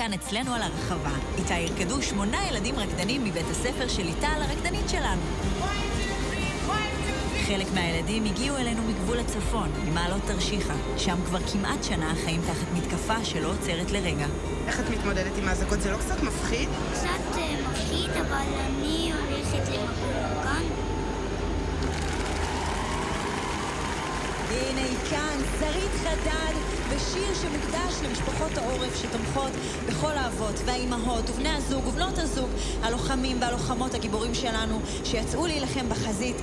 כאן אצלנו על הרחבה. איתה ירקדו 8 ילדים רקדנים מבית הספר של ליטל הרקדנית שלנו. חלק מהילדים הגיעו אלינו מגבול הצפון, ממעלות תרשיחא. שם כבר כמעט שנה חיים תחת מתקפה שלא עוצרת לרגע. איך את מתמודדת עם האזעקות? זה לא קצת מפחיד? קצת מפחיד, אבל אני הולכת למקום כאן. הנה היא כאן, שרית חדד, בשיר שמוקדש למשפחות העורף שתומכות בכל האבות והאימהות ובני הזוג ובנות הזוג, הלוחמים והלוחמות הגיבורים שלנו שיצאו להילחם בחזית.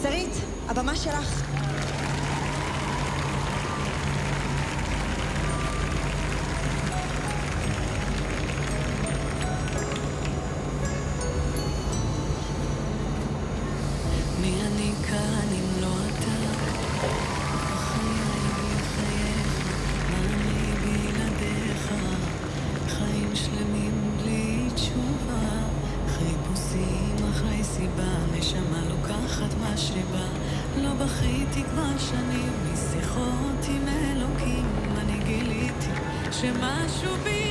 שרית, הבמה שלך. מי אני כאן אם לא אתה? חיי בלי חייך, מה אני בלעדיך? חיים שלמים בלי תשובה, חיפושים אחרי סיבה, נשמה לוקחת מה שבא. לא בכיתי כבר שנים, משיחות עם אלוקים אני גיליתי שמשהו בי